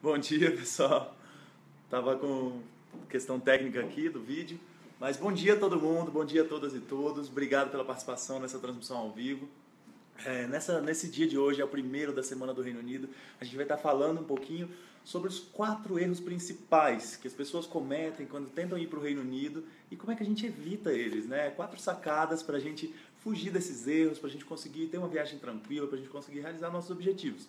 Bom dia, pessoal. Tava com questão técnica aqui do vídeo, mas bom dia a todo mundo, bom dia a todas e todos. Obrigado pela participação nessa transmissão ao vivo. Nesse dia de hoje, é o primeiro da Semana do Reino Unido, a gente vai estar falando um pouquinho sobre os 4 erros principais que as pessoas cometem quando tentam ir para o Reino Unido e como é que a gente evita eles, né? 4 sacadas para a gente fugir desses erros, para a gente conseguir ter uma viagem tranquila, para a gente conseguir realizar nossos objetivos.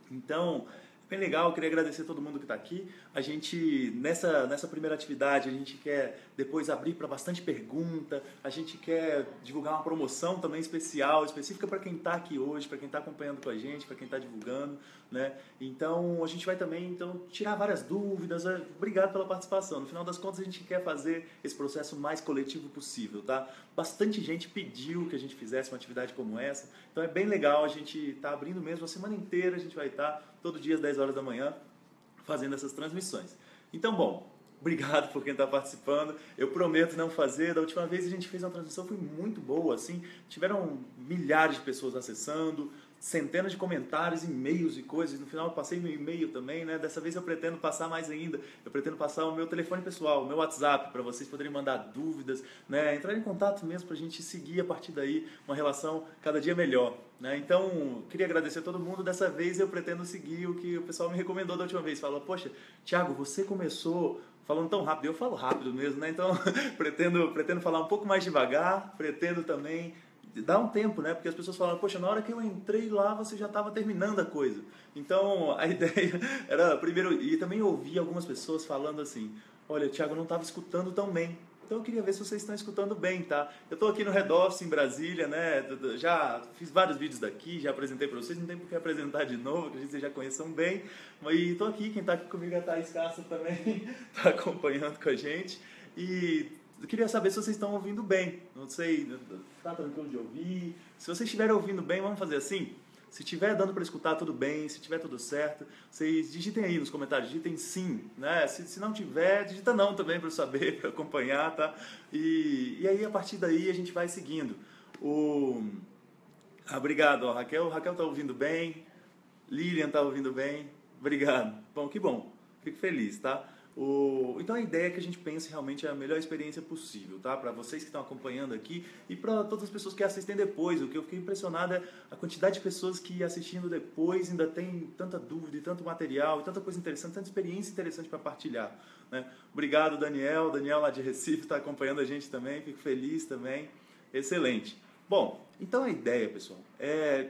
Então, bem legal, eu queria agradecer a todo mundo que está aqui. A gente, nessa primeira atividade, a gente quer depois abrir para bastante pergunta, a gente quer divulgar uma promoção também especial, específica para quem está aqui hoje, para quem está acompanhando com a gente, para quem está divulgando, né? Então, a gente vai também tirar várias dúvidas. Obrigado pela participação. No final das contas, a gente quer fazer esse processo mais coletivo possível, tá? Bastante gente pediu que a gente fizesse uma atividade como essa, então é bem legal, a gente está abrindo mesmo a semana inteira, a gente vai estar todo dia às 10 horas da manhã fazendo essas transmissões. Então, bom, obrigado por quem está participando. Eu prometo não fazer. Da última vez a gente fez uma transmissão, foi muito boa, assim. Tiveram milhares de pessoas acessando, centenas de comentários, e-mails e coisas. No final eu passei meu e-mail também, né? Dessa vez eu pretendo passar mais ainda. Eu pretendo passar o meu telefone pessoal, o meu WhatsApp, para vocês poderem mandar dúvidas, né? Entrar em contato mesmo para a gente seguir a partir daí uma relação cada dia melhor, né? Então, queria agradecer a todo mundo. Dessa vez eu pretendo seguir o que o pessoal me recomendou da última vez. Falou, poxa, Thiago, você começou falando tão rápido. Eu falo rápido mesmo, né? Então, pretendo falar um pouco mais devagar, pretendo também dá um tempo, né? Porque as pessoas falam, poxa, na hora que eu entrei lá, você já estava terminando a coisa. Então, a ideia era, primeiro, e também ouvi algumas pessoas falando assim, olha, Thiago, eu não estava escutando tão bem. Então, eu queria ver se vocês estão escutando bem, tá? Eu estou aqui no Head Office, em Brasília, né? Já fiz vários vídeos daqui, já apresentei para vocês, não tem por que apresentar de novo, acredito que vocês já conheçam bem. Mas estou aqui, quem está aqui comigo é a Thaís Castro também, está acompanhando com a gente. E eu queria saber se vocês estão ouvindo bem. Não sei, está tranquilo de ouvir? Se vocês estiverem ouvindo bem, vamos fazer assim? Se estiver dando para escutar, tudo bem. Se estiver tudo certo, vocês digitem aí nos comentários, digitem sim, né? Se não tiver, digita não também para eu saber, para acompanhar, tá? E aí, a partir daí, a gente vai seguindo. Obrigado, ó, Raquel. Raquel está ouvindo bem. Lilian está ouvindo bem. Obrigado. Bom, que bom. Fico feliz, tá? Então a ideia é que a gente pense realmente a melhor experiência possível, tá? Para vocês que estão acompanhando aqui e para todas as pessoas que assistem depois. O que eu fiquei impressionado é a quantidade de pessoas que assistindo depois ainda tem tanta dúvida e tanto material e tanta coisa interessante, tanta experiência interessante para partilhar, né? Obrigado, Daniel. Daniel lá de Recife está acompanhando a gente também, fico feliz também. Excelente. Bom, então a ideia, pessoal,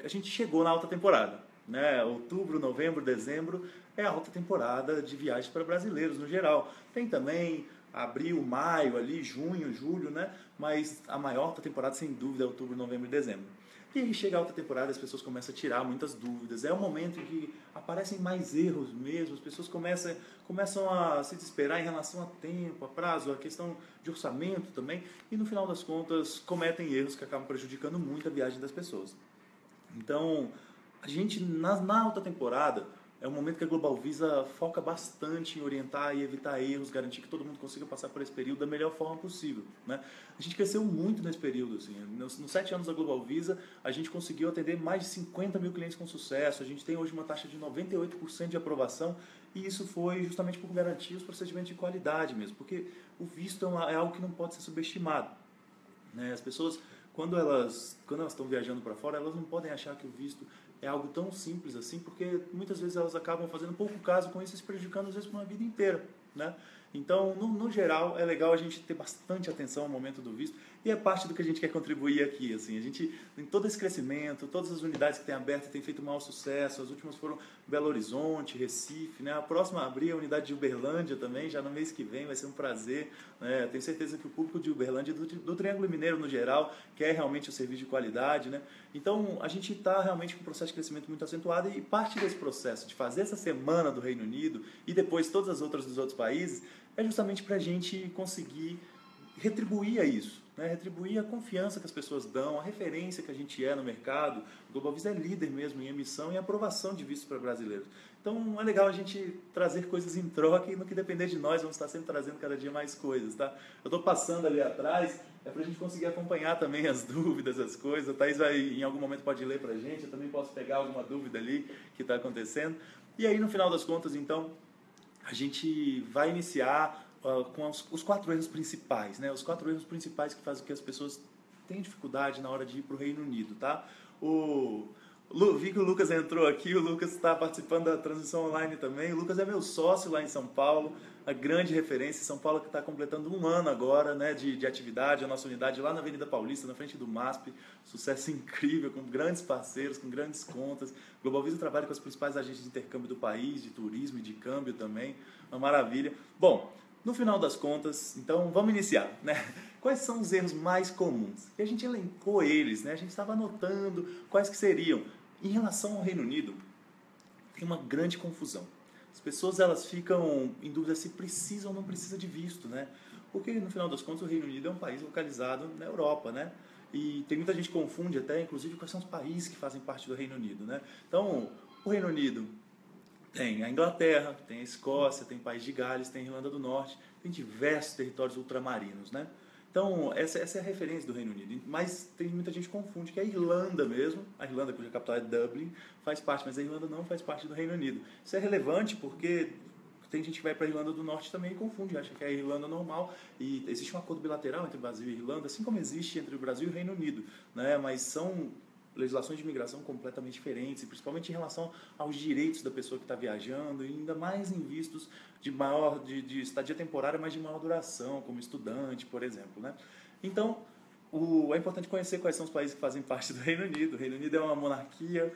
a gente chegou na alta temporada, né? Outubro, novembro, dezembro é a alta temporada de viagens para brasileiros no geral. Tem também abril, maio, ali, junho, julho, né? Mas a maior alta temporada, sem dúvida, é outubro, novembro e dezembro. E aí chega a alta temporada, as pessoas começam a tirar muitas dúvidas. É o momento em que aparecem mais erros mesmo, as pessoas começam a se desesperar em relação a tempo, a prazo, a questão de orçamento também. E no final das contas, cometem erros que acabam prejudicando muito a viagem das pessoas. Então, a gente, na alta temporada, é um momento que a Global Visa foca bastante em orientar e evitar erros, garantir que todo mundo consiga passar por esse período da melhor forma possível, né? A gente cresceu muito nesse período. Assim. Nos 7 anos da Global Visa, a gente conseguiu atender mais de 50 mil clientes com sucesso. A gente tem hoje uma taxa de 98% de aprovação e isso foi justamente por garantir os procedimentos de qualidade mesmo, porque o visto é algo que não pode ser subestimado, né? As pessoas, quando elas estão viajando para fora, elas não podem achar que o visto é algo tão simples assim, porque muitas vezes elas acabam fazendo pouco caso com isso e se prejudicando às vezes por uma vida inteira, né? Então, no geral, é legal a gente ter bastante atenção ao momento do visto e é parte do que a gente quer contribuir aqui. Assim. A gente, em todo esse crescimento, todas as unidades que tem abertas têm feito um maior sucesso. As últimas foram Belo Horizonte, Recife, né? A próxima a abrir é a unidade de Uberlândia também, já no mês que vem, vai ser um prazer, né? Tenho certeza que o público de Uberlândia e do Triângulo Mineiro no geral quer realmente o serviço de qualidade, né? Então, a gente está realmente com um processo de crescimento muito acentuado e parte desse processo de fazer essa semana do Reino Unido e depois todas as outras dos outros países é justamente para a gente conseguir retribuir a isso, né? Retribuir a confiança que as pessoas dão, a referência que a gente é no mercado. O Global Visa é líder mesmo em emissão e aprovação de vistos para brasileiros. Então é legal a gente trazer coisas em troca e no que depender de nós, vamos estar sempre trazendo cada dia mais coisas, tá? Eu estou passando ali atrás, é para a gente conseguir acompanhar também as dúvidas, as coisas. A Thaís vai, em algum momento pode ler para a gente, eu também posso pegar alguma dúvida ali que está acontecendo. E aí no final das contas, então, a gente vai iniciar com os 4 erros principais, né? Os 4 erros principais que fazem com que as pessoas tenham dificuldade na hora de ir para o Reino Unido, tá? Vi que o Lucas entrou aqui, o Lucas está participando da transmissão online também. O Lucas é meu sócio lá em São Paulo, a grande referência. São Paulo que está completando 1 ano agora, né, de atividade, a nossa unidade lá na Avenida Paulista, na frente do MASP. Sucesso incrível, com grandes parceiros, com grandes contas. Global Visa trabalha com as principais agências de intercâmbio do país, de turismo e de câmbio também. Uma maravilha. Bom, no final das contas, então vamos iniciar, né? Quais são os erros mais comuns? E a gente elencou eles, né? A gente estava anotando quais que seriam. Em relação ao Reino Unido, tem uma grande confusão. As pessoas elas ficam em dúvida se precisa ou não precisa de visto, né? Porque no final das contas o Reino Unido é um país localizado na Europa, né? E tem muita gente que confunde até, inclusive, quais são os países que fazem parte do Reino Unido, né? Então, o Reino Unido tem a Inglaterra, tem a Escócia, tem o País de Gales, tem a Irlanda do Norte, tem diversos territórios ultramarinos, né? Então, essa é a referência do Reino Unido. Mas tem muita gente que confunde que a Irlanda mesmo, a Irlanda cuja capital é Dublin, faz parte, mas a Irlanda não faz parte do Reino Unido. Isso é relevante porque tem gente que vai para a Irlanda do Norte também e confunde, acha que é a Irlanda normal. E existe um acordo bilateral entre o Brasil e a Irlanda, assim como existe entre o Brasil e o Reino Unido, né? Mas são legislações de imigração completamente diferentes, principalmente em relação aos direitos da pessoa que está viajando, e ainda mais em vistos de estadia temporária, mas de maior duração, como estudante, por exemplo, né? Então, é importante conhecer quais são os países que fazem parte do Reino Unido. O Reino Unido é uma monarquia,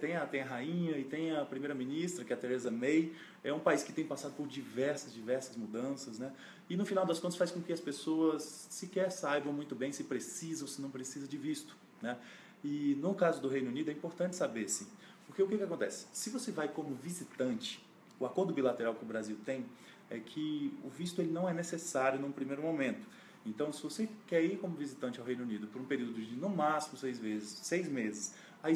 tem a rainha e tem a primeira-ministra, que é a Theresa May. É um país que tem passado por diversas mudanças, né? E no final das contas faz com que as pessoas sequer saibam muito bem se precisa ou se não precisa de visto, né? E no caso do Reino Unido é importante saber, sim. Porque o que acontece? Se você vai como visitante, o acordo bilateral que o Brasil tem é que o visto ele não é necessário num primeiro momento. Então, se você quer ir como visitante ao Reino Unido por um período de, no máximo, 6 meses, aí,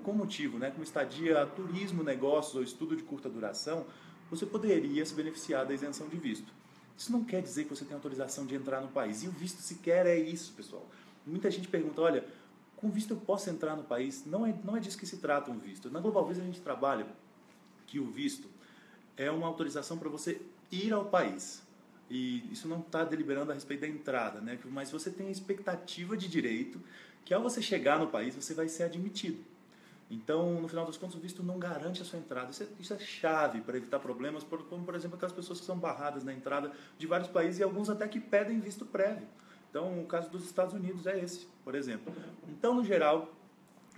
com motivo, né, como estadia, turismo, negócios ou estudo de curta duração, você poderia se beneficiar da isenção de visto. Isso não quer dizer que você tem autorização de entrar no país. E o visto sequer é isso, pessoal. Muita gente pergunta, olha, com visto eu posso entrar no país? Não é disso que se trata um visto. Na Global Visa a gente trabalha que o visto é uma autorização para você ir ao país. E isso não está deliberando a respeito da entrada, né? Mas você tem a expectativa de direito que ao você chegar no país você vai ser admitido. Então, no final das contas, o visto não garante a sua entrada. Isso é chave para evitar problemas, como, por exemplo, aquelas pessoas que são barradas na entrada de vários países e alguns até que pedem visto prévio. Então, o caso dos Estados Unidos é esse, por exemplo. Então, no geral,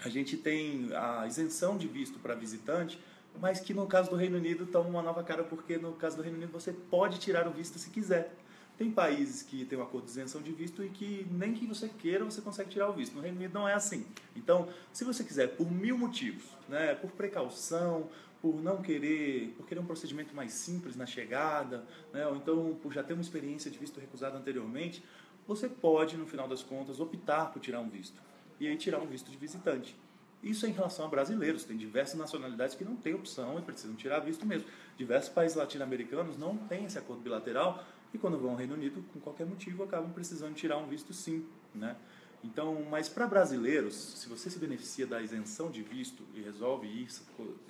a gente tem a isenção de visto para visitante, mas que no caso do Reino Unido toma uma nova cara, porque no caso do Reino Unido você pode tirar o visto se quiser. Tem países que têm um acordo de isenção de visto e que nem que você queira você consegue tirar o visto. No Reino Unido não é assim. Então, se você quiser, por 1000 motivos, né, por precaução, por não querer, por querer um procedimento mais simples na chegada, né, ou então por já ter uma experiência de visto recusado anteriormente, você pode, no final das contas, optar por tirar um visto. E aí tirar um visto de visitante. Isso é em relação a brasileiros. Tem diversas nacionalidades que não têm opção e precisam tirar visto mesmo. Diversos países latino-americanos não têm esse acordo bilateral e quando vão ao Reino Unido, com qualquer motivo, acabam precisando tirar um visto sim, né? Então, mas para brasileiros, se você se beneficia da isenção de visto e resolve ir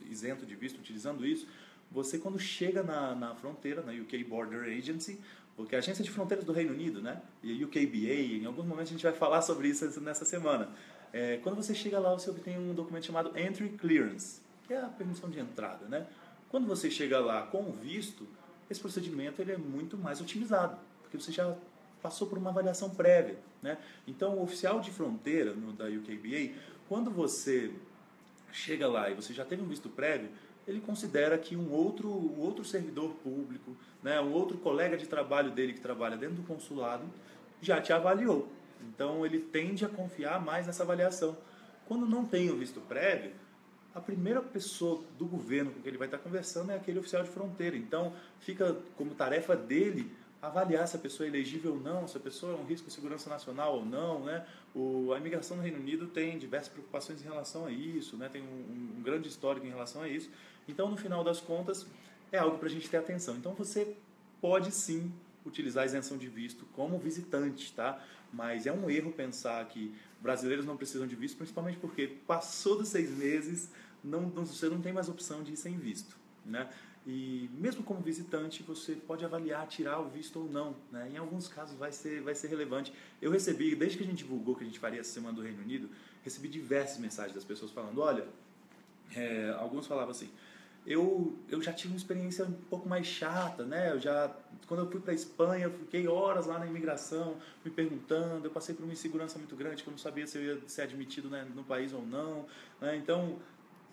isento de visto utilizando isso, você quando chega na fronteira, na UK Border Agency, porque é a Agência de Fronteiras do Reino Unido, né? E a UKBA, em alguns momentos a gente vai falar sobre isso nessa semana. Quando você chega lá, você obtém um documento chamado Entry Clearance, que é a permissão de entrada, né? Quando você chega lá com o visto, esse procedimento ele é muito mais otimizado, porque você já passou por uma avaliação prévia, né? Então, o oficial de fronteira da UKBA, quando você chega lá e você já teve um visto prévio, ele considera que um outro servidor público, né, um outro colega de trabalho dele que trabalha dentro do consulado, já te avaliou. Então, ele tende a confiar mais nessa avaliação. Quando não tem o visto prévio, a primeira pessoa do governo com quem ele vai estar conversando é aquele oficial de fronteira. Então, fica como tarefa dele avaliar se a pessoa é elegível ou não, se a pessoa é um risco de segurança nacional ou não, né? A imigração no Reino Unido tem diversas preocupações em relação a isso, né? Tem um grande histórico em relação a isso. Então, no final das contas, é algo para a gente ter atenção. Então, você pode sim utilizar a isenção de visto como visitante, tá? Mas é um erro pensar que brasileiros não precisam de visto, principalmente porque passou dos 6 meses, você não tem mais opção de ir sem visto, né? E mesmo como visitante, você pode avaliar tirar o visto ou não, né? Em alguns casos vai ser relevante. Eu recebi, desde que a gente divulgou que a gente faria essa semana do Reino Unido, recebi diversas mensagens das pessoas falando, olha, alguns falavam assim, eu já tive uma experiência um pouco mais chata, né? Quando eu fui para a Espanha, eu fiquei horas lá na imigração, me perguntando, eu passei por uma insegurança muito grande, que eu não sabia se eu ia ser admitido, né, no país ou não, né? Então,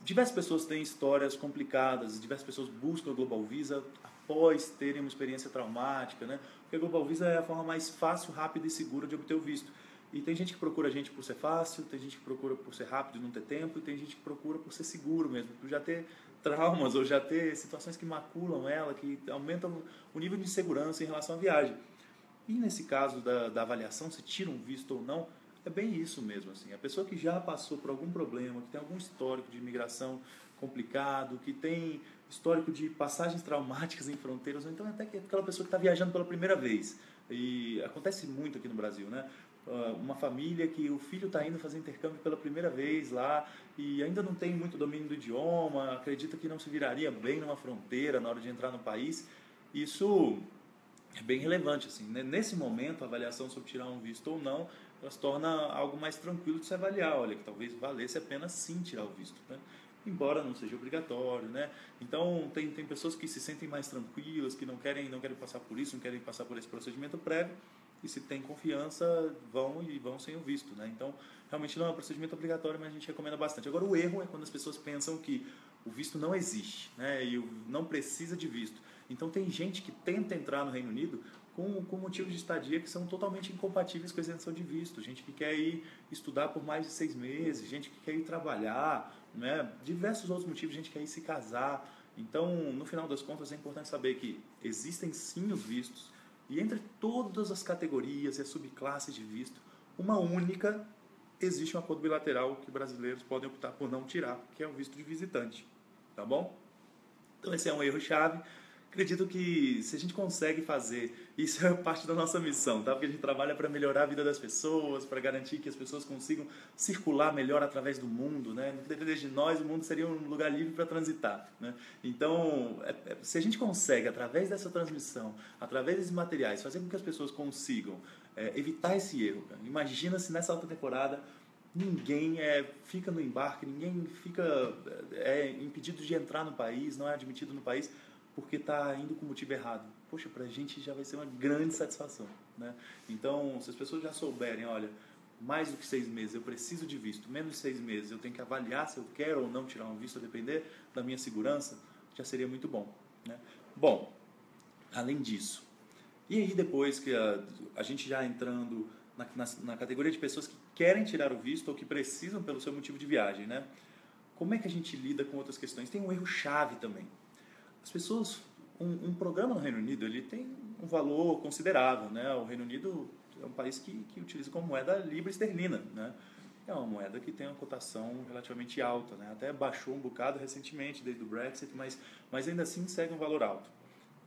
diversas pessoas têm histórias complicadas, diversas pessoas buscam a Global Visa após terem uma experiência traumática, né? Porque a Global Visa é a forma mais fácil, rápida e segura de obter o visto. E tem gente que procura a gente por ser fácil, tem gente que procura por ser rápido e não ter tempo, e tem gente que procura por ser seguro mesmo, por já ter traumas ou já ter situações que maculam ela, que aumentam o nível de insegurança em relação à viagem. E nesse caso da avaliação, se tira um visto ou não, é bem isso mesmo. Assim. A pessoa que já passou por algum problema, que tem algum histórico de imigração complicado, que tem histórico de passagens traumáticas em fronteiras, ou então até aquela pessoa que está viajando pela primeira vez. E acontece muito aqui no Brasil, né? Uma família que o filho está indo fazer intercâmbio pela primeira vez lá e ainda não tem muito domínio do idioma, acredita que não se viraria bem numa fronteira na hora de entrar no país. Isso é bem relevante, assim, né? Nesse momento, a avaliação sobre tirar um visto ou não, ela se torna algo mais tranquilo de se avaliar. Olha, que talvez valesse a pena sim tirar o visto, né? Embora não seja obrigatório, né? Então, tem pessoas que se sentem mais tranquilas, que não querem passar por isso, não querem passar por esse procedimento prévio, e se tem confiança, vão sem o visto, né? Então, realmente não é um procedimento obrigatório, mas a gente recomenda bastante. Agora, o erro é quando as pessoas pensam que o visto não existe, né? E não precisa de visto. Então, tem gente que tenta entrar no Reino Unido com motivos de estadia que são totalmente incompatíveis com a isenção de visto. Gente que quer ir estudar por mais de 6 meses, gente que quer ir trabalhar, né? Diversos outros motivos, gente que quer ir se casar. Então, no final das contas, é importante saber que existem sim os vistos, e entre todas as categorias e as subclasses de visto, uma única, existe um acordo bilateral que brasileiros podem optar por não tirar, que é o visto de visitante. Tá bom? Então esse é um erro-chave. Acredito que se a gente consegue fazer, isso é parte da nossa missão, tá? Porque a gente trabalha para melhorar a vida das pessoas, para garantir que as pessoas consigam circular melhor através do mundo, né? Não depender de nós, o mundo seria um lugar livre para transitar, né? Então, se a gente consegue, através dessa transmissão, através desses materiais, fazer com que as pessoas consigam evitar esse erro, cara. Imagina se nessa alta temporada ninguém fica no embarque, ninguém fica impedido de entrar no país, não é admitido no país, porque está indo com o motivo errado. Poxa, para a gente já vai ser uma grande satisfação, né? Então, se as pessoas já souberem, olha, mais do que 6 meses eu preciso de visto, menos de 6 meses eu tenho que avaliar se eu quero ou não tirar um visto, a depender da minha segurança, já seria muito bom, né? Bom, além disso, e aí depois que a gente já entrando na categoria de pessoas que querem tirar o visto ou que precisam pelo seu motivo de viagem, né? Como é que a gente lida com outras questões? Tem um erro-chave também. As pessoas, um programa no Reino Unido, ele tem um valor considerável, né? O Reino Unido é um país que utiliza como moeda a libra esterlina, né? É uma moeda que tem uma cotação relativamente alta, né? Até baixou um bocado recentemente desde o Brexit, mas ainda assim segue um valor alto.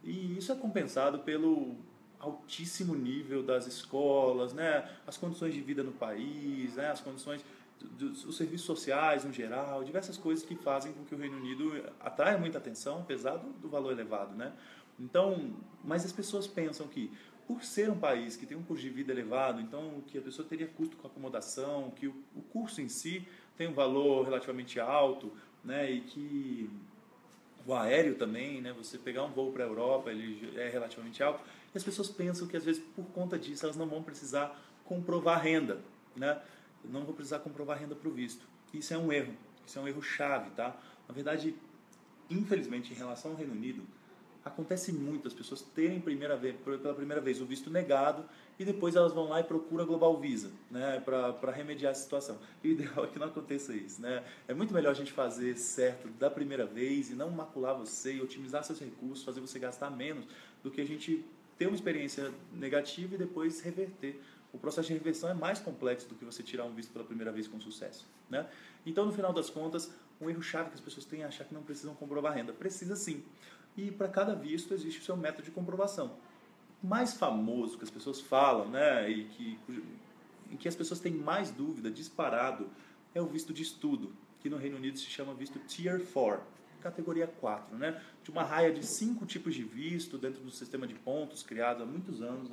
E isso é compensado pelo altíssimo nível das escolas, né? As condições de vida no país, né? As condições os serviços sociais no geral, diversas coisas que fazem com que o Reino Unido atraia muita atenção, apesar do valor elevado, né? Então, mas as pessoas pensam que, por ser um país que tem um custo de vida elevado, então que a pessoa teria custo com acomodação, que o curso em si tem um valor relativamente alto, né? E que o aéreo também, né? Você pegar um voo para a Europa, ele é relativamente alto, e as pessoas pensam que às vezes por conta disso elas não vão precisar comprovar renda, né? Não vou precisar comprovar renda para o visto. Isso é um erro, isso é um erro chave, tá? Na verdade, infelizmente, em relação ao Reino Unido, acontece muito as pessoas terem pela primeira vez o visto negado e depois elas vão lá e procuram a Global Visa, né, para remediar a situação. E o ideal é que não aconteça isso, né? É muito melhor a gente fazer certo da primeira vez e não macular você e otimizar seus recursos, fazer você gastar menos do que a gente ter uma experiência negativa e depois reverter. O processo de reversão é mais complexo do que você tirar um visto pela primeira vez com sucesso, né? Então, no final das contas, um erro-chave que as pessoas têm é achar que não precisam comprovar renda. Precisa sim. E para cada visto existe o seu método de comprovação. O mais famoso que as pessoas falam, né, em que as pessoas têm mais dúvida, disparado, é o visto de estudo, que no Reino Unido se chama visto Tier 4, categoria 4, né? De uma raia de 5 tipos de visto dentro do sistema de pontos criado há muitos anos,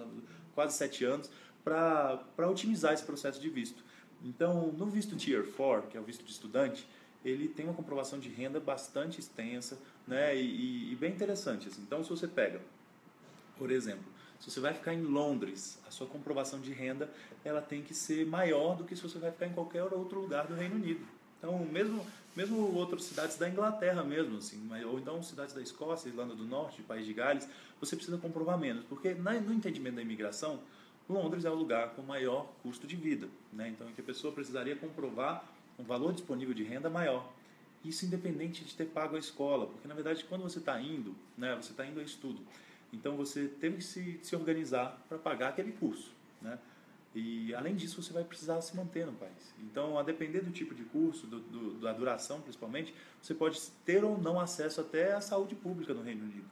quase 7 anos, para otimizar esse processo de visto. Então, no visto Tier 4, que é o visto de estudante, ele tem uma comprovação de renda bastante extensa, né, e bem interessante. Assim. Então, se você pega, por exemplo, se você vai ficar em Londres, a sua comprovação de renda ela tem que ser maior do que se você vai ficar em qualquer outro lugar do Reino Unido. Então, mesmo outras cidades da Inglaterra mesmo, assim, ou então cidades da Escócia, Irlanda do Norte, País de Gales, você precisa comprovar menos, porque no entendimento da imigração, Londres é o lugar com maior custo de vida, né? Então, em que a pessoa precisaria comprovar um valor disponível de renda maior. Isso independente de ter pago a escola, porque na verdade quando você está indo, né, você está indo a estudo, então você teve que se organizar para pagar aquele curso, né? E além disso você vai precisar se manter no país. Então, a depender do tipo de curso, da duração principalmente, você pode ter ou não acesso até à saúde pública no Reino Unido.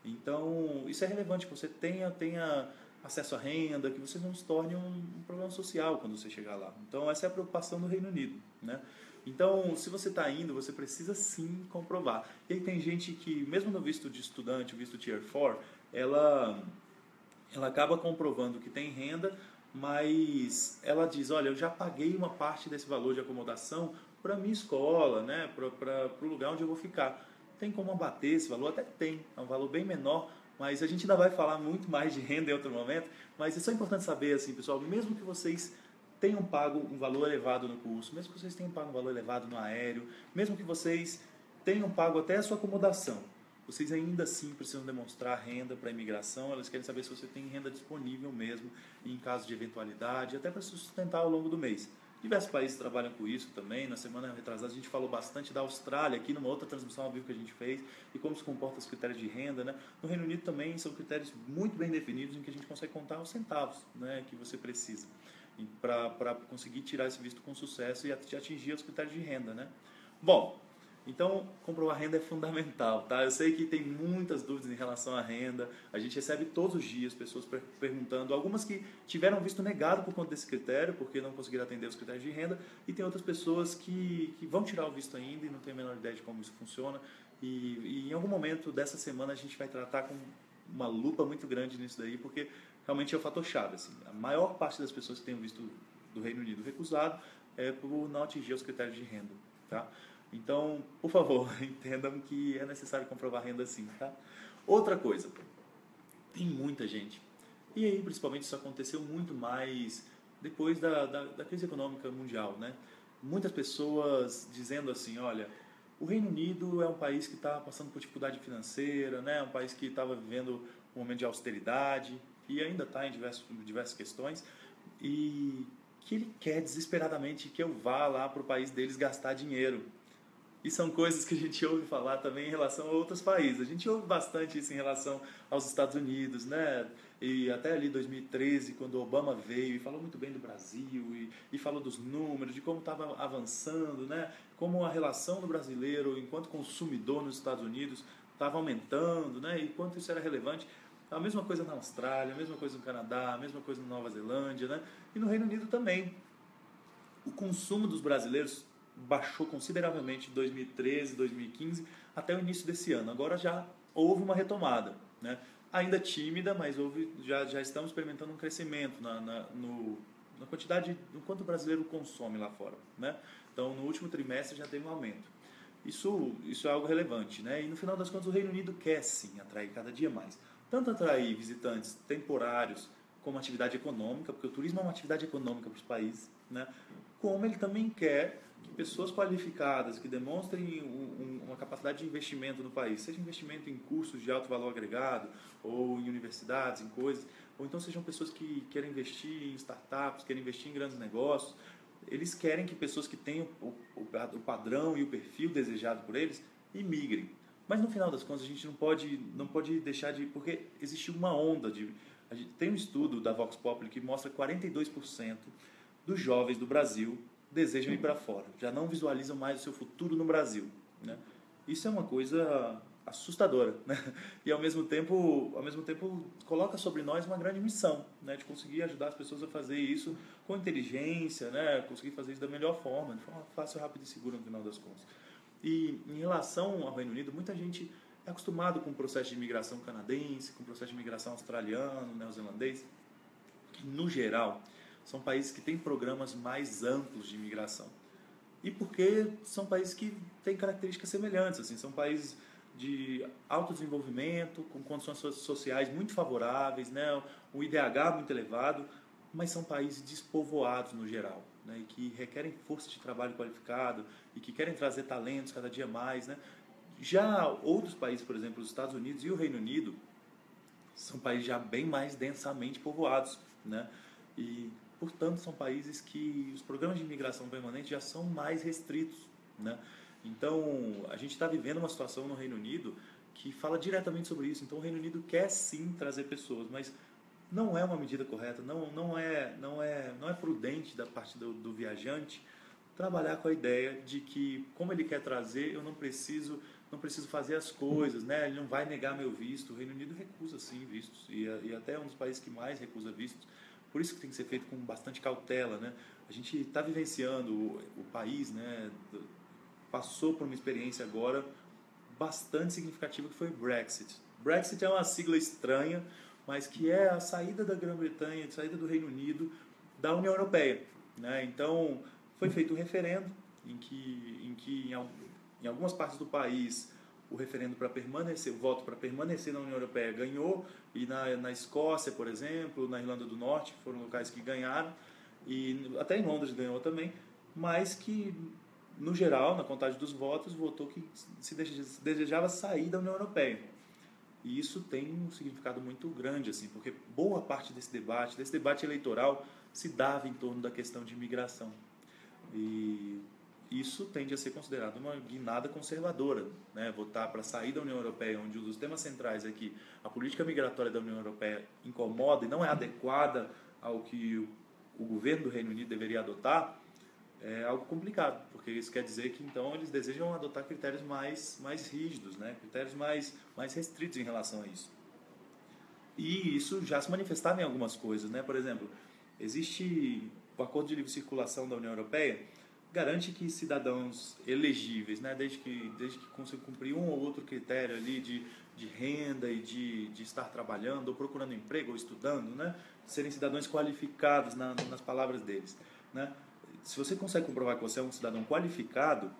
Então, isso é relevante, que você tenha acesso à renda, que você não se torne um problema social quando você chegar lá. Então, essa é a preocupação do Reino Unido, né? Então, se você está indo, você precisa sim comprovar. E aí tem gente que, mesmo no visto de estudante, o visto Tier 4, ela acaba comprovando que tem renda, mas ela diz, olha, eu já paguei uma parte desse valor de acomodação para a minha escola, né? para o lugar onde eu vou ficar. Tem como abater esse valor? Até tem, é um valor bem menor, mas a gente ainda vai falar muito mais de renda em outro momento. Mas é só importante saber, assim, pessoal, mesmo que vocês tenham pago um valor elevado no curso, mesmo que vocês tenham pago um valor elevado no aéreo, mesmo que vocês tenham pago até a sua acomodação, vocês ainda assim precisam demonstrar renda para a imigração. Elas querem saber se você tem renda disponível mesmo, em caso de eventualidade, até para se sustentar ao longo do mês. Diversos países trabalham com isso também. Na semana retrasada a gente falou bastante da Austrália, aqui numa outra transmissão ao vivo que a gente fez, e como se comportam os critérios de renda, né? No Reino Unido também são critérios muito bem definidos, em que a gente consegue contar os centavos, né, que você precisa para conseguir tirar esse visto com sucesso e atingir os critérios de renda, né? Bom, então, comprovar renda é fundamental, tá? Eu sei que tem muitas dúvidas em relação à renda. A gente recebe todos os dias pessoas perguntando, algumas que tiveram visto negado por conta desse critério, porque não conseguiram atender os critérios de renda, e tem outras pessoas que vão tirar o visto ainda e não têm a menor ideia de como isso funciona. E em algum momento dessa semana a gente vai tratar com uma lupa muito grande nisso daí, porque realmente é o fator chave. Assim. A maior parte das pessoas que têm o visto do Reino Unido recusado é por não atingir os critérios de renda, tá? Então, por favor, entendam que é necessário comprovar renda sim, tá? Outra coisa, tem muita gente, e aí principalmente isso aconteceu muito mais depois da crise econômica mundial, né? Muitas pessoas dizendo assim, olha, o Reino Unido é um país que está passando por dificuldade financeira, né? Um país que estava vivendo um momento de austeridade, e ainda está em diversas questões, e que ele quer desesperadamente que eu vá lá para o país deles gastar dinheiro. E são coisas que a gente ouve falar também em relação a outros países. A gente ouve bastante isso em relação aos Estados Unidos, né? E até ali 2013, quando Obama veio e falou muito bem do Brasil e falou dos números, de como estava avançando, né? Como a relação do brasileiro enquanto consumidor nos Estados Unidos estava aumentando, né? E quanto isso era relevante. A mesma coisa na Austrália, a mesma coisa no Canadá, a mesma coisa na Nova Zelândia, né? E no Reino Unido também. O consumo dos brasileiros baixou consideravelmente de 2013, 2015 até o início desse ano. Agora já houve uma retomada, né? Ainda tímida, mas já estamos experimentando um crescimento na quantidade, no quanto o brasileiro consome lá fora, né? Então, no último trimestre já teve um aumento. Isso é algo relevante, né? E no final das contas o Reino Unido quer sim atrair cada dia mais. Tanto atrair visitantes temporários como atividade econômica, porque o turismo é uma atividade econômica para os países, né? Como ele também quer que pessoas qualificadas, que demonstrem uma capacidade de investimento no país, seja investimento em cursos de alto valor agregado, ou em universidades, em coisas, ou então sejam pessoas que querem investir em startups, querem investir em grandes negócios, eles querem que pessoas que tenham o padrão e o perfil desejado por eles imigrem. Mas no final das contas a gente não pode deixar de... Porque existe uma onda de... Tem um estudo da Vox Populi que mostra que 42% dos jovens do Brasil desejam ir para fora. Já não visualizam mais o seu futuro no Brasil, né? Isso é uma coisa assustadora, né? E ao mesmo tempo coloca sobre nós uma grande missão, né? De conseguir ajudar as pessoas a fazer isso com inteligência, né? Conseguir fazer isso da melhor forma, de forma fácil, rápida e segura no final das contas. E em relação ao Reino Unido, muita gente é acostumado com o processo de imigração canadense, com o processo de imigração australiano, neozelandês, que no geral são países que têm programas mais amplos de imigração. E porque são países que têm características semelhantes, assim, são países de alto desenvolvimento, com condições sociais muito favoráveis, né, um IDH muito elevado, mas são países despovoados no geral, né, e que requerem força de trabalho qualificado e que querem trazer talentos cada dia mais, né. Já outros países, por exemplo, os Estados Unidos e o Reino Unido, são países já bem mais densamente povoados, né, e portanto são países que os programas de imigração permanente já são mais restritos, né. Então a gente está vivendo uma situação no Reino Unido que fala diretamente sobre isso. Então o Reino Unido quer sim trazer pessoas, mas não é uma medida correta, não é prudente da parte do viajante trabalhar com a ideia de que, como ele quer trazer, eu não preciso fazer as coisas, né? Ele não vai negar meu visto. O Reino Unido recusa sim vistos e até é um dos países que mais recusa vistos. Por isso que tem que ser feito com bastante cautela, né? A gente está vivenciando o país, né? Passou por uma experiência agora bastante significativa que foi o Brexit. Brexit é uma sigla estranha, mas que é a saída da Grã-Bretanha, a saída do Reino Unido da União Europeia, né? Então foi feito um referendo em algumas partes do país o referendo para permanecer, o voto para permanecer na União Europeia ganhou, e na Escócia, por exemplo, na Irlanda do Norte foram locais que ganharam, e até em Londres ganhou também, mas que no geral, na contagem dos votos, votou que se desejava sair da União Europeia. E isso tem um significado muito grande, assim, porque boa parte desse debate eleitoral, se dava em torno da questão de imigração. E isso tende a ser considerado uma guinada conservadora, né? Votar para sair da União Europeia, onde um dos temas centrais é que a política migratória da União Europeia incomoda e não é adequada ao que o governo do Reino Unido deveria adotar, é algo complicado, porque isso quer dizer que então eles desejam adotar critérios mais rígidos, né? Critérios mais restritos em relação a isso. E isso já se manifestava em algumas coisas, né? Por exemplo, existe o Acordo de Livre Circulação da União Europeia, garante que cidadãos elegíveis, né? desde que consigam cumprir um ou outro critério ali de renda e de estar trabalhando, ou procurando emprego, ou estudando, né? Serem cidadãos qualificados nas palavras deles, né? Se você consegue comprovar que você é um cidadão qualificado,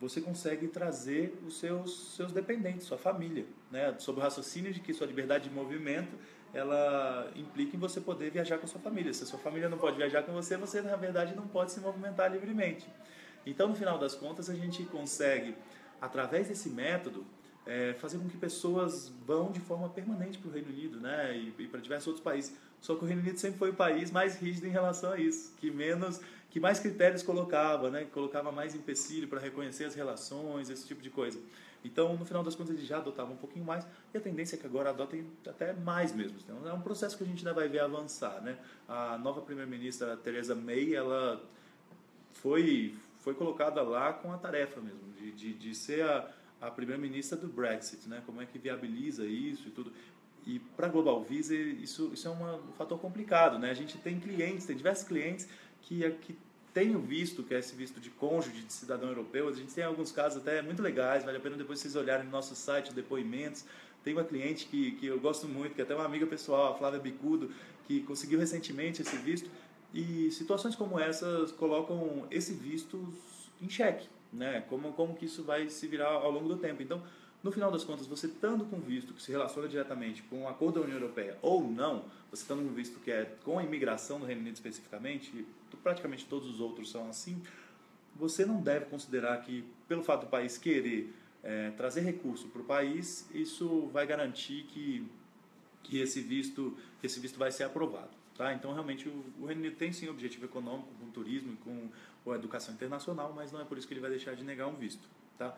você consegue trazer os seus dependentes, sua família, né? Sob o raciocínio de que sua liberdade de movimento ela implica em você poder viajar com a sua família. Se a sua família não pode viajar com você, você na verdade não pode se movimentar livremente. Então, no final das contas, a gente consegue, através desse método, fazer com que pessoas vão de forma permanente para o Reino Unido, né? E para diversos outros países. Só que o Reino Unido sempre foi o país mais rígido em relação a isso, que mais critérios colocava, né? Colocava mais empecilho para reconhecer as relações, esse tipo de coisa. Então, no final das contas, eles já adotavam um pouquinho mais, e a tendência é que agora adotem até mais mesmo. Então, é um processo que a gente ainda vai ver avançar, né? A nova primeira-ministra Theresa May, ela foi colocada lá com a tarefa mesmo, de ser a primeira-ministra do Brexit, né? Como é que viabiliza isso e tudo. E para a Global Visa, isso é um fator complicado, né? A gente tem diversos clientes que tem o visto, que é esse visto de cônjuge, de cidadão europeu. A gente tem alguns casos até muito legais, vale a pena depois vocês olharem no nosso site, depoimentos. Tem uma cliente que eu gosto muito, que é até uma amiga pessoal, a Flávia Bicudo, que conseguiu recentemente esse visto. E situações como essas colocam esse visto em xeque, né? Como que isso vai se virar ao longo do tempo. Então, no final das contas, você estando com visto que se relaciona diretamente com o acordo da União Europeia ou não, você estando com visto que é com a imigração no Reino Unido especificamente, e praticamente todos os outros são assim, você não deve considerar que, pelo fato do país querer trazer recurso para o país, isso vai garantir que esse visto vai ser aprovado. Tá? Então, realmente, o Reino Unido tem sim objetivo econômico com o turismo e com a educação internacional, mas não é por isso que ele vai deixar de negar um visto. Tá?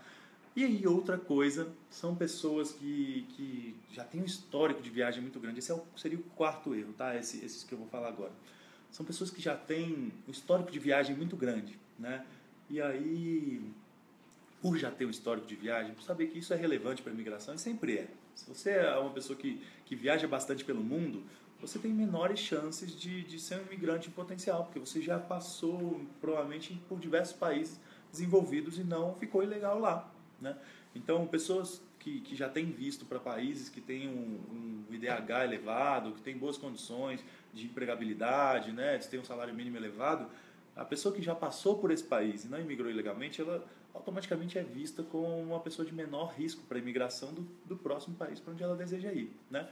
E aí, outra coisa, são pessoas que já têm um histórico de viagem muito grande. Esse seria o quarto erro, tá? Esses que eu vou falar agora. São pessoas que já têm um histórico de viagem muito grande, né? E aí, por já ter um histórico de viagem, por saber que isso é relevante para a imigração, e sempre é. Se você é uma pessoa que viaja bastante pelo mundo, você tem menores chances de ser um imigrante em potencial, porque você já passou, provavelmente, por diversos países desenvolvidos e não ficou ilegal lá, né? Então, pessoas que já têm visto para países que têm um IDH elevado, que têm boas condições de empregabilidade, né, de ter um salário mínimo elevado, a pessoa que já passou por esse país e não imigrou ilegalmente, ela automaticamente é vista como uma pessoa de menor risco para a imigração do próximo país para onde ela deseja ir, né?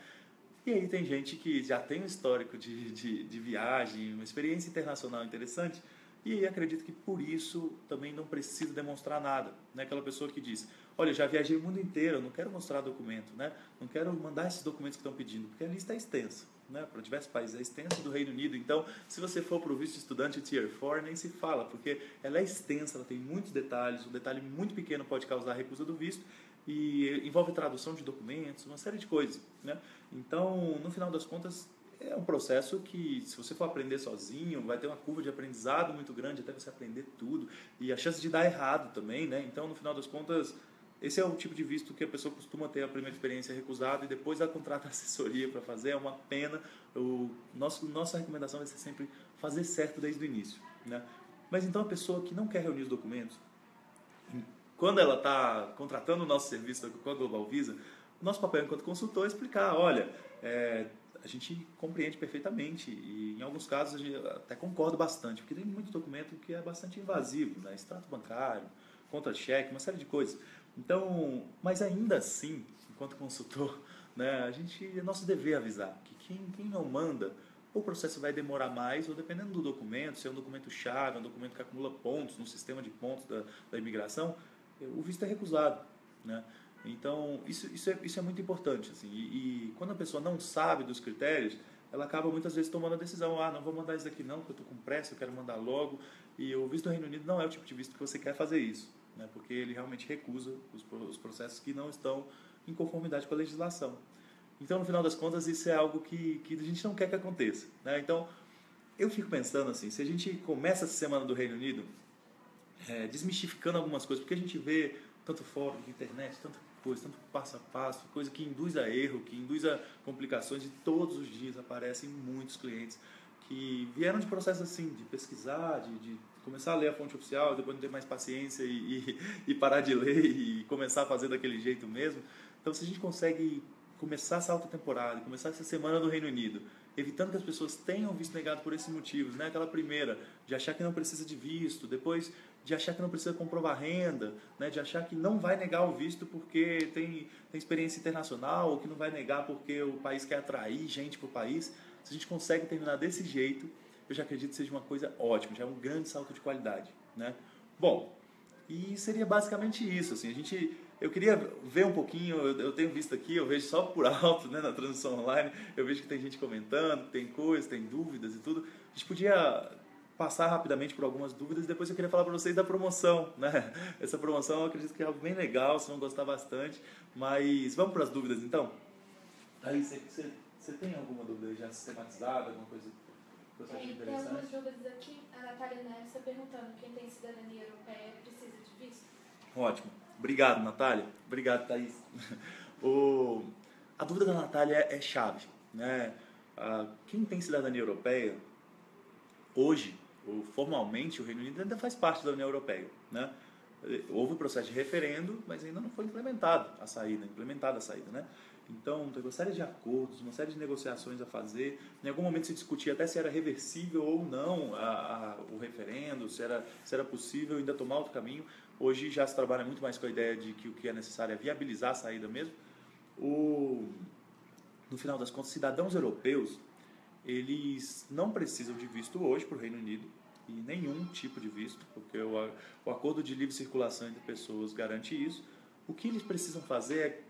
E aí tem gente que já tem um histórico de viagem, uma experiência internacional interessante, e aí acredito que por isso também não precisa demonstrar nada, né? Aquela pessoa que diz, olha, eu já viajei o mundo inteiro, eu não quero mostrar documento, né? Não quero mandar esses documentos que estão pedindo, porque a lista é extensa, né? Para diversos países, é extensa do Reino Unido, então se você for para o visto de estudante Tier 4, nem se fala, porque ela é extensa, ela tem muitos detalhes, um detalhe muito pequeno pode causar a recusa do visto, e envolve tradução de documentos, uma série de coisas, né? Então, no final das contas, é um processo que, se você for aprender sozinho, vai ter uma curva de aprendizado muito grande até você aprender tudo, e a chance de dar errado também, né? Então, no final das contas, esse é o tipo de visto que a pessoa costuma ter a primeira experiência recusada e depois ela contrata assessoria para fazer. É uma pena. Nossa recomendação vai ser sempre fazer certo desde o início, né? Mas então a pessoa que não quer reunir os documentos, quando ela está contratando o nosso serviço com a Global Visa, o nosso papel enquanto consultor é explicar, olha, a gente compreende perfeitamente e em alguns casos a gente até concorda bastante, porque tem muito documento que é bastante invasivo, né? Extrato bancário, contra-cheque, uma série de coisas. Então, mas ainda assim, enquanto consultor, né, é nosso dever avisar que quem não manda, o processo vai demorar mais, ou dependendo do documento, se é um documento-chave, um documento que acumula pontos no sistema de pontos da imigração, o visto é recusado, né? Então, isso é muito importante. Assim, e quando a pessoa não sabe dos critérios, ela acaba muitas vezes tomando a decisão, não vou mandar isso daqui não, porque eu estou com pressa, eu quero mandar logo. E o visto do Reino Unido não é o tipo de visto que você quer fazer isso, né? Porque ele realmente recusa os processos que não estão em conformidade com a legislação. Então, no final das contas, isso é algo que a gente não quer que aconteça, né? Então, eu fico pensando assim, se a gente começa essa semana do Reino Unido desmistificando algumas coisas, porque a gente vê tanto fórum de internet, tanta coisa, tanto passo a passo, coisa que induz a erro, que induz a complicações, e todos os dias aparecem muitos clientes que vieram de processos assim, de pesquisar, de começar a ler a fonte oficial, depois não ter mais paciência e parar de ler e começar a fazer daquele jeito mesmo. Então, se a gente consegue começar essa alta temporada, começar essa semana do Reino Unido, evitando que as pessoas tenham visto negado por esses motivos, né? Aquela primeira, de achar que não precisa de visto, depois de achar que não precisa comprovar renda, né? De achar que não vai negar o visto porque tem experiência internacional, ou que não vai negar porque o país quer atrair gente para o país. Se a gente consegue terminar desse jeito, eu já acredito que seja uma coisa ótima, já é um grande salto de qualidade, né? Bom, e seria basicamente isso, assim, eu queria ver um pouquinho, eu tenho visto aqui, eu vejo só por alto, né, na transmissão online, eu vejo que tem gente comentando, tem coisas, tem dúvidas e tudo. A gente podia passar rapidamente por algumas dúvidas e depois eu queria falar para vocês da promoção, né? Essa promoção eu acredito que é algo bem legal, vocês vão gostar bastante, mas vamos para as dúvidas então? Aí, você tem alguma dúvida já sistematizada, alguma coisa que você acha interessante? Tem algumas dúvidas aqui. A Natália Neves está perguntando: quem tem cidadania europeia precisa de visto? Ótimo. Obrigado, Natália. Obrigado, Thaís. A dúvida da Natália é chave, né? Quem tem cidadania europeia, hoje, formalmente, o Reino Unido ainda faz parte da União Europeia, né? Houve um processo de referendo, mas ainda não foi implementada a saída, né? Então, tem uma série de acordos, uma série de negociações a fazer. Em algum momento se discutia até se era reversível ou não o referendo, se era possível ainda tomar outro caminho. Hoje já se trabalha muito mais com a ideia de que o que é necessário é viabilizar a saída mesmo. No final das contas, cidadãos europeus, eles não precisam de visto hoje para o Reino Unido, e nenhum tipo de visto, porque o acordo de livre circulação entre pessoas garante isso. O que eles precisam fazer é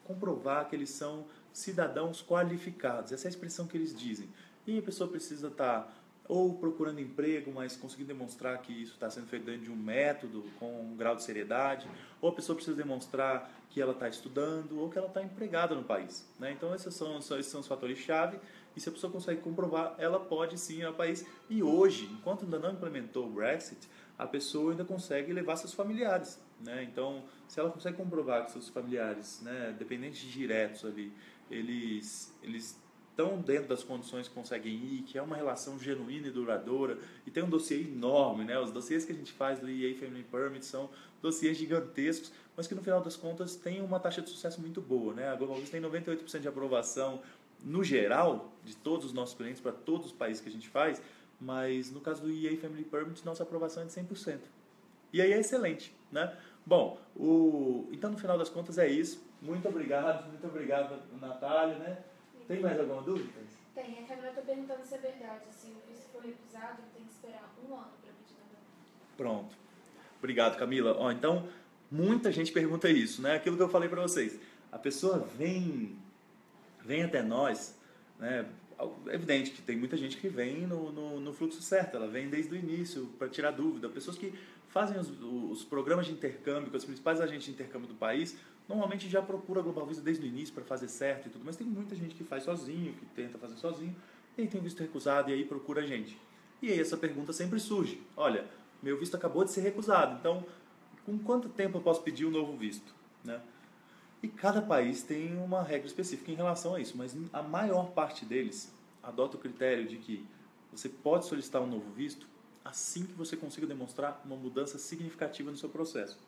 comprovar que eles são cidadãos qualificados. Essa é a expressão que eles dizem. E a pessoa precisa estar ou procurando emprego, mas conseguindo demonstrar que isso está sendo feito dentro de um método, com um grau de seriedade, ou a pessoa precisa demonstrar que ela está estudando ou que ela está empregada no país, né? Então esses são os fatores-chave, e se a pessoa consegue comprovar, ela pode sim ir ao país. E hoje, enquanto ainda não implementou o Brexit, a pessoa ainda consegue levar seus familiares, né? Então, se ela consegue comprovar que seus familiares, né, dependentes diretos ali, eles estão dentro das condições que conseguem ir, que é uma relação genuína e duradoura, e tem um dossiê enorme, né? Os dossiês que a gente faz do EA Family Permit são dossiês gigantescos, mas que no final das contas tem uma taxa de sucesso muito boa, né? A Global Visa tem 98% de aprovação no geral, de todos os nossos clientes, para todos os países que a gente faz, mas no caso do EA Family Permit, nossa aprovação é de 100%. E aí é excelente, né? Bom, então no final das contas é isso. Muito obrigado, Natália, né? Tem mais alguma dúvida? Tem. A Camila está perguntando se é verdade. Se o visto for recusado, tem que esperar 1 ano para pedir novamente. Pronto. Obrigado, Camila. Então, muita gente pergunta isso, né? Aquilo que eu falei para vocês. A pessoa vem até nós, né? É evidente que tem muita gente que vem no fluxo certo, ela vem desde o início para tirar dúvida. Pessoas que fazem os programas de intercâmbio com os principais agentes de intercâmbio do país, normalmente já procura a Global Visa desde o início para fazer certo e tudo, mas tem muita gente que faz sozinho, que tenta fazer sozinho, e aí tem visto recusado e aí procura a gente. E aí essa pergunta sempre surge: olha, meu visto acabou de ser recusado, então com quanto tempo eu posso pedir um novo visto, né? E cada país tem uma regra específica em relação a isso, mas a maior parte deles adota o critério de que você pode solicitar um novo visto assim que você consiga demonstrar uma mudança significativa no seu processo.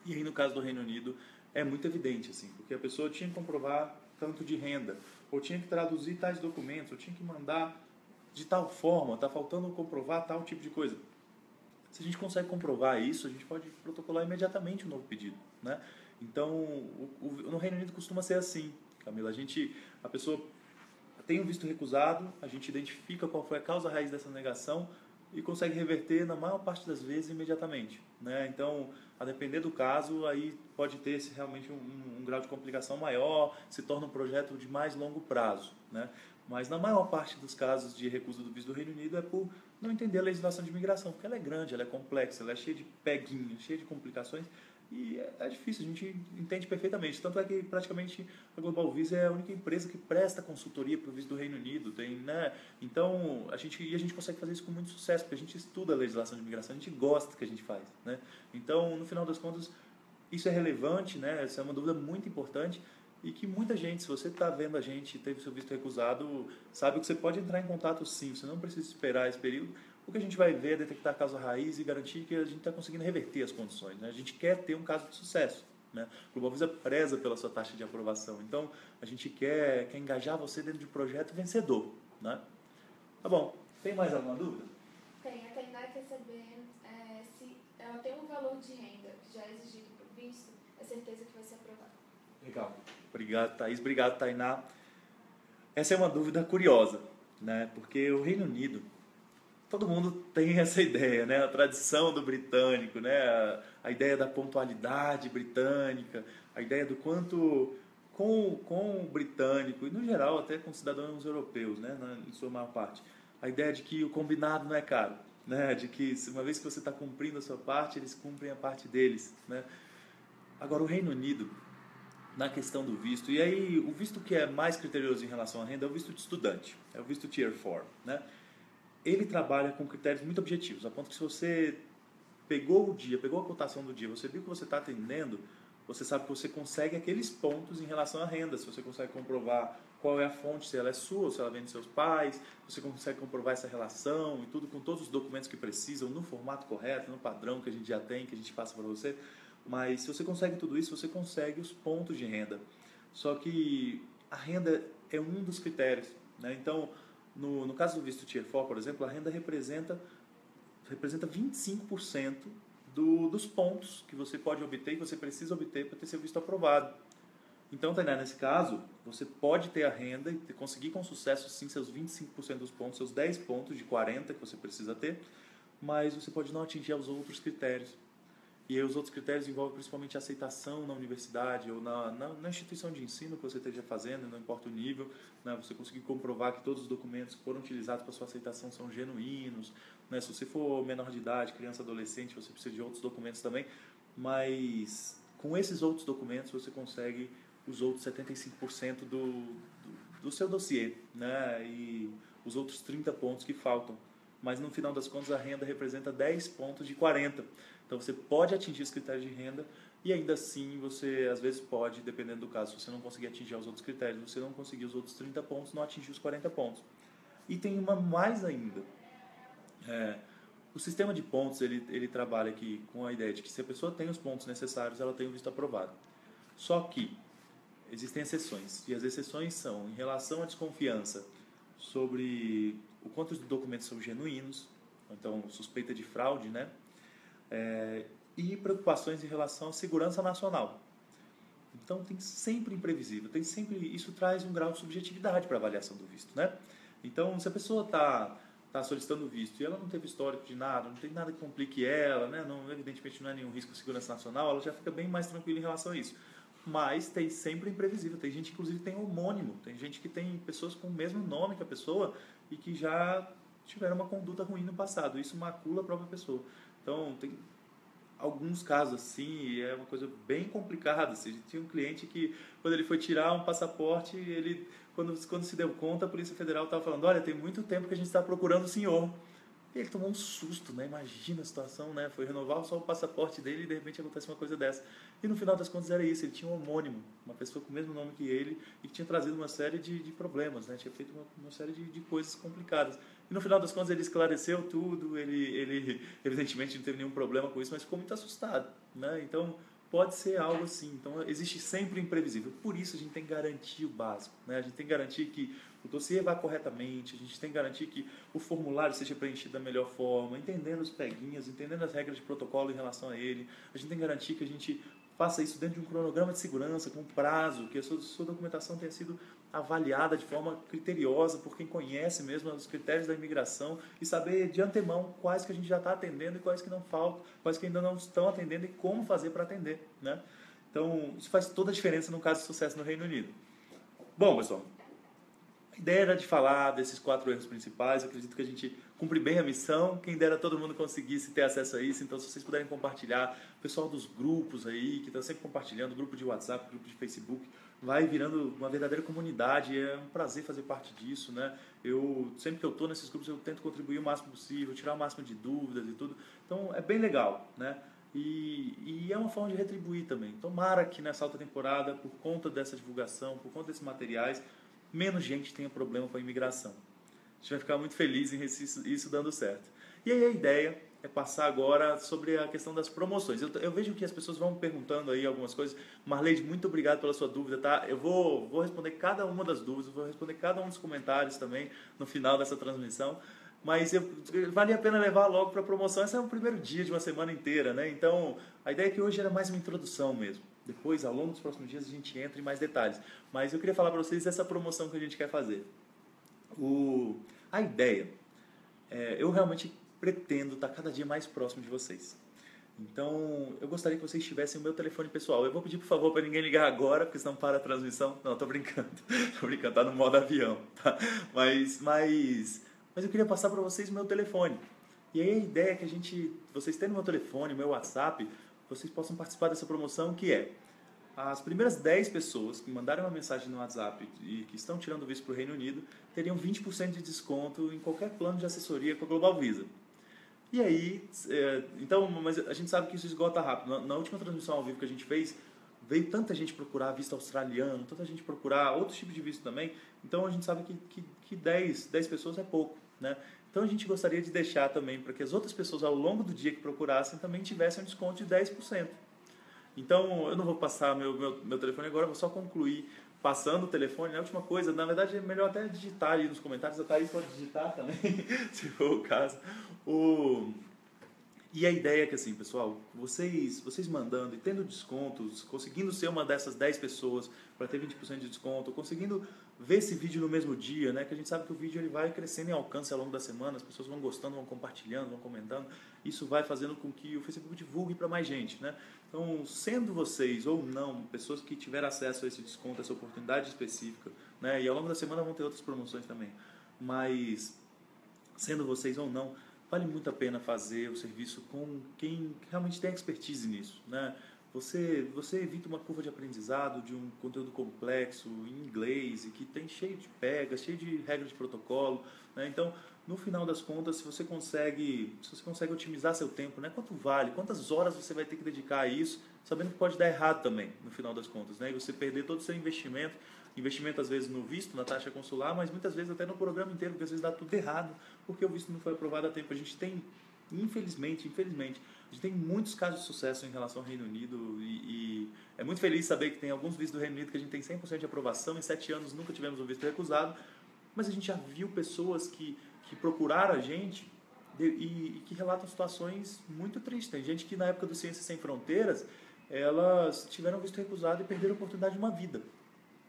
E aí, no caso do Reino Unido, é muito evidente, assim, porque a pessoa tinha que comprovar tanto de renda, ou tinha que traduzir tais documentos, ou tinha que mandar de tal forma, está faltando comprovar tal tipo de coisa. Se a gente consegue comprovar isso, a gente pode protocolar imediatamente um novo pedido, né? Então, no Reino Unido costuma ser assim, Camila. A pessoa tem um visto recusado, a gente identifica qual foi a causa raiz dessa negação e consegue reverter na maior parte das vezes imediatamente, né? Então, a depender do caso, aí pode ter realmente um grau de complicação maior, se torna um projeto de mais longo prazo, né? Mas na maior parte dos casos de recusa do visto do Reino Unido é por não entender a legislação de imigração, porque ela é grande, ela é complexa, ela é cheia de peguinhos, cheia de complicações, e é difícil, a gente entende perfeitamente. Tanto é que praticamente a Global Visa é a única empresa que presta consultoria para o visto do Reino Unido, né? Então a gente consegue fazer isso com muito sucesso, porque a gente estuda a legislação de imigração, a gente gosta do que a gente faz, né? Então, no final das contas, isso é relevante, né? Essa é uma dúvida muito importante, e que muita gente, se você está vendo a gente, teve seu visto recusado, sabe que você pode entrar em contato sim, você não precisa esperar esse período. O que a gente vai ver é detectar a causa raiz e garantir que a gente está conseguindo reverter as condições, né? A gente quer ter um caso de sucesso, né? O Global Visa preza pela sua taxa de aprovação, então a gente quer engajar você dentro de um projeto vencedor, né? Tá bom, tem mais alguma dúvida? Tem. A Tainá quer saber se ela tem um valor de renda que já é exigido para o visto, é certeza que vai ser aprovado. Legal. Obrigado, Thaís. Obrigado, Tainá. Essa é uma dúvida curiosa, né? Porque o Reino Unido, todo mundo tem essa ideia, né? A tradição do britânico, né? A ideia da pontualidade britânica, a ideia do quanto com o britânico, e no geral até com cidadãos europeus, né? Em sua maior parte, a ideia de que o combinado não é caro, né? De que uma vez que você está cumprindo a sua parte, eles cumprem a parte deles, né? Agora, o Reino Unido, na questão do visto, e aí o visto que é mais criterioso em relação à renda é o visto de estudante, é o visto Tier 4, né? Ele trabalha com critérios muito objetivos, a ponto que se você pegou a cotação do dia, você viu que você está atendendo, você sabe que você consegue aqueles pontos em relação à renda, se você consegue comprovar qual é a fonte, se ela é sua ou se ela vem de seus pais, você consegue comprovar essa relação e tudo com todos os documentos que precisam, no formato correto, no padrão que a gente já tem, que a gente passa para você. Mas se você consegue tudo isso, você consegue os pontos de renda. Só que a renda é um dos critérios, né? Então, no caso do visto Tier 4, por exemplo, a renda representa 25% dos pontos que você pode obter e que você precisa obter para ter seu visto aprovado. Então, Tainá, nesse caso, você pode ter a renda e conseguir com sucesso, sim, seus 25% dos pontos, seus 10 pontos de 40 que você precisa ter, mas você pode não atingir os outros critérios. E aí os outros critérios envolvem principalmente a aceitação na universidade ou na instituição de ensino que você esteja fazendo, não importa o nível, né? Você conseguir comprovar que todos os documentos que foram utilizados para sua aceitação são genuínos, né? Se você for menor de idade, criança, adolescente, você precisa de outros documentos também, mas com esses outros documentos você consegue os outros 75% do seu dossiê, né? E os outros 30 pontos que faltam. Mas no final das contas a renda representa 10 pontos de 40. Então você pode atingir os critérios de renda e ainda assim você às vezes pode, dependendo do caso, se você não conseguir atingir os outros critérios, você não conseguir os outros 30 pontos, não atingir os 40 pontos. E tem uma mais ainda. O sistema de pontos ele trabalha aqui com a ideia de que se a pessoa tem os pontos necessários, ela tem o visto aprovado. Só que existem exceções, e as exceções são em relação à desconfiança sobre o quanto os documentos são genuínos, então suspeita de fraude, né? E preocupações em relação à segurança nacional. Então tem sempre imprevisível, isso traz um grau de subjetividade para a avaliação do visto, né? Então se a pessoa está solicitando o visto e ela não teve histórico de nada, não tem nada que complique ela, né? Não, evidentemente não é nenhum risco à segurança nacional, ela já fica bem mais tranquila em relação a isso. Mas tem sempre imprevisível, tem gente inclusive tem homônimo, tem gente que tem pessoas com o mesmo nome que a pessoa e que já tiveram uma conduta ruim no passado, isso macula a própria pessoa. Então tem alguns casos assim, e é uma coisa bem complicada. Assim, tinha um cliente que quando ele foi tirar um passaporte, ele quando se deu conta, a Polícia Federal estava falando: olha, tem muito tempo que a gente está procurando o senhor. E ele tomou um susto, né? Imagina a situação, né? Foi renovar só o passaporte dele e de repente acontece uma coisa dessa. E no final das contas era isso, ele tinha um homônimo, uma pessoa com o mesmo nome que ele e que tinha trazido uma série de problemas, né? Tinha feito uma série de coisas complicadas. E no final das contas ele esclareceu tudo, ele evidentemente não teve nenhum problema com isso, mas ficou muito assustado, né? Então pode ser algo assim. Então existe sempre o imprevisível. Por isso a gente tem que garantir o básico, né? A gente tem que garantir que o dossiê vá corretamente, a gente tem que garantir que o formulário seja preenchido da melhor forma, entendendo os peguinhas, entendendo as regras de protocolo em relação a ele. A gente tem que garantir que a gente faça isso dentro de um cronograma de segurança, com prazo, que a sua documentação tenha sido avaliada de forma criteriosa por quem conhece mesmo os critérios da imigração e saber de antemão quais que a gente já está atendendo e quais que não faltam, quais que ainda não estão atendendo e como fazer para atender, né? Então, isso faz toda a diferença no caso de sucesso no Reino Unido. Bom, pessoal, a ideia era de falar desses 4 erros principais. Eu acredito que a gente cumpre bem a missão. Quem dera todo mundo conseguisse ter acesso a isso. Então, se vocês puderem compartilhar, o pessoal dos grupos aí, que está sempre compartilhando, grupo de WhatsApp, grupo de Facebook, vai virando uma verdadeira comunidade. É um prazer fazer parte disso, né? Sempre que eu estou nesses grupos, eu tento contribuir o máximo possível, tirar o máximo de dúvidas e tudo. Então, é bem legal, né? E é uma forma de retribuir também. Tomara que nessa alta temporada, por conta dessa divulgação, por conta desses materiais, menos gente tenha problema com a imigração. A gente vai ficar muito feliz em isso dando certo. E aí a ideia é passar agora sobre a questão das promoções. Eu vejo que as pessoas vão perguntando aí algumas coisas. Marleide, muito obrigado pela sua dúvida, tá? Eu vou responder cada uma das dúvidas, vou responder cada um dos comentários também no final dessa transmissão. Mas vale a pena levar logo para a promoção. Esse é o primeiro dia de uma semana inteira, né? Então, a ideia é que hoje era mais uma introdução mesmo. Depois, ao longo dos próximos dias, a gente entra em mais detalhes. Mas eu queria falar para vocês essa promoção que a gente quer fazer. A ideia eu realmente pretendo estar cada dia mais próximo de vocês. Então, eu gostaria que vocês tivessem o meu telefone pessoal. Eu vou pedir, por favor, para ninguém ligar agora, porque senão para a transmissão. Não, estou brincando. Estou brincando, tá no modo avião. Tá? Mas eu queria passar para vocês o meu telefone. E aí a ideia é que vocês tendo o meu telefone, o meu WhatsApp, vocês possam participar dessa promoção, que é as primeiras 10 pessoas que mandarem uma mensagem no WhatsApp e que estão tirando o visto para o Reino Unido teriam 20% de desconto em qualquer plano de assessoria com a Global Visa. E aí, então, mas a gente sabe que isso esgota rápido. Na última transmissão ao vivo que a gente fez, veio tanta gente procurar visto australiano, tanta gente procurar outros tipos de visto também. Então a gente sabe que 10 pessoas é pouco, né? Então a gente gostaria de deixar também para que as outras pessoas ao longo do dia que procurassem também tivessem um desconto de 10%. Então eu não vou passar meu telefone agora, vou só concluir passando o telefone. A última coisa, na verdade é melhor até digitar aí nos comentários, a Thaís pode digitar também, se for o caso. E a ideia é que assim, pessoal, vocês mandando e tendo descontos, conseguindo ser uma dessas 10 pessoas para ter 20% de desconto, conseguindo ver esse vídeo no mesmo dia, né? Que a gente sabe que o vídeo ele vai crescendo em alcance ao longo da semana, as pessoas vão gostando, vão compartilhando, vão comentando. Isso vai fazendo com que o Facebook divulgue para mais gente, né? Então, sendo vocês ou não pessoas que tiveram acesso a esse desconto, a essa oportunidade específica, né? E ao longo da semana vão ter outras promoções também. Mas, sendo vocês ou não, vale muito a pena fazer o serviço com quem realmente tem expertise nisso, né? Você evita uma curva de aprendizado de um conteúdo complexo em inglês e que tem cheio de pegas, cheio de regras de protocolo, né? Então, no final das contas, se você consegue otimizar seu tempo, né? Quanto vale? Quantas horas você vai ter que dedicar a isso, sabendo que pode dar errado também, no final das contas, né? E você perder todo o seu investimento às vezes no visto, na taxa consular, mas muitas vezes até no programa inteiro, porque às vezes dá tudo errado, porque o visto não foi aprovado a tempo. A gente tem, infelizmente, a gente tem muitos casos de sucesso em relação ao Reino Unido e é muito feliz saber que tem alguns vistos do Reino Unido que a gente tem 100% de aprovação, em 7 anos nunca tivemos um visto recusado, mas a gente já viu pessoas que procuraram a gente e que relatam situações muito tristes. Tem gente que na época do Ciências Sem Fronteiras, elas tiveram visto recusado e perderam a oportunidade de uma vida,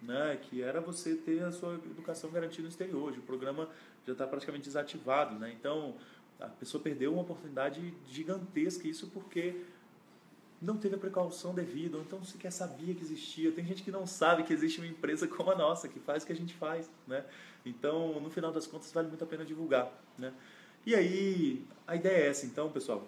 né? Que era você ter a sua educação garantida no exterior. Hoje o programa já está praticamente desativado, né? Então a pessoa perdeu uma oportunidade gigantesca, isso porque não teve a precaução devida, ou então sequer sabia que existia. Tem gente que não sabe que existe uma empresa como a nossa, que faz o que a gente faz, né? Então, no final das contas, vale muito a pena divulgar, né? E aí, a ideia é essa, então, pessoal.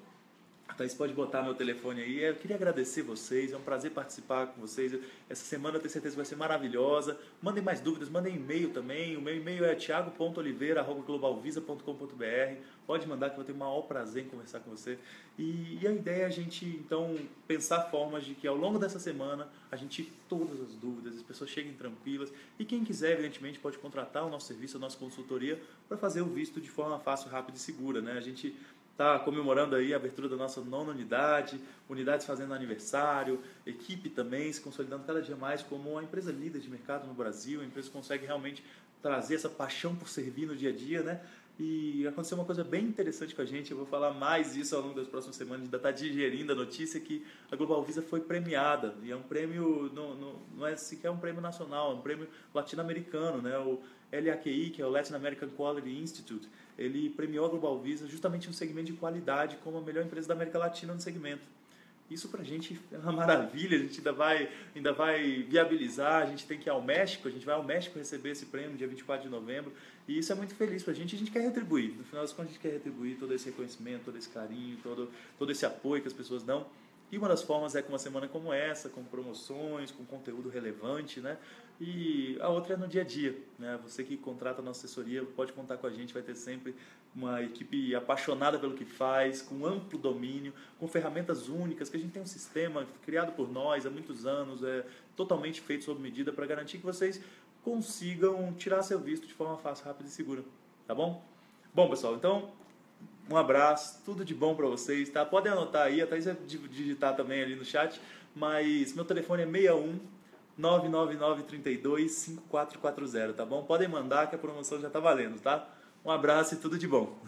A Thaís pode botar meu telefone aí. Eu queria agradecer vocês, é um prazer participar com vocês. Essa semana eu tenho certeza que vai ser maravilhosa. Mandem mais dúvidas, mandem e-mail também. O meu e-mail é thiago.oliveira@globalvisa.com.br. Pode mandar que eu vou ter o maior prazer em conversar com você. E a ideia é a gente, então, pensar formas de que ao longo dessa semana a gente tire todas as dúvidas, as pessoas cheguem tranquilas. E quem quiser, evidentemente, pode contratar o nosso serviço, a nossa consultoria, para fazer o visto de forma fácil, rápida e segura, né? A gente está comemorando aí a abertura da nossa 9ª unidade, unidades fazendo aniversário, equipe também se consolidando cada dia mais como uma empresa líder de mercado no Brasil, a empresa que consegue realmente trazer essa paixão por servir no dia a dia, né? E aconteceu uma coisa bem interessante com a gente, eu vou falar mais disso ao longo das próximas semanas, ainda está digerindo a notícia que a Global Visa foi premiada, e é um prêmio, não é sequer um prêmio nacional, é um prêmio latino-americano, né? O LAQI, que é o Latin American Quality Institute, ele premiou a Global Visa justamente no segmento de qualidade como a melhor empresa da América Latina no segmento. Isso pra gente é uma maravilha, a gente ainda vai viabilizar, a gente tem que ir ao México, a gente vai ao México receber esse prêmio dia 24 de novembro, e isso é muito feliz pra gente, a gente quer retribuir, no final das contas a gente quer retribuir todo esse reconhecimento, todo esse carinho, todo esse apoio que as pessoas dão. E uma das formas é com uma semana como essa, com promoções, com conteúdo relevante, né? E a outra é no dia a dia, né? Você que contrata a nossa assessoria pode contar com a gente, vai ter sempre uma equipe apaixonada pelo que faz, com amplo domínio, com ferramentas únicas, que a gente tem um sistema criado por nós há muitos anos, totalmente feito sob medida para garantir que vocês consigam tirar seu visto de forma fácil, rápida e segura, tá bom? Bom, pessoal, então um abraço, tudo de bom para vocês, tá? Podem anotar aí, a Thaís vai digitar também ali no chat, mas meu telefone é 61 999 32 5440, tá bom? Podem mandar que a promoção já tá valendo, tá? Um abraço e tudo de bom.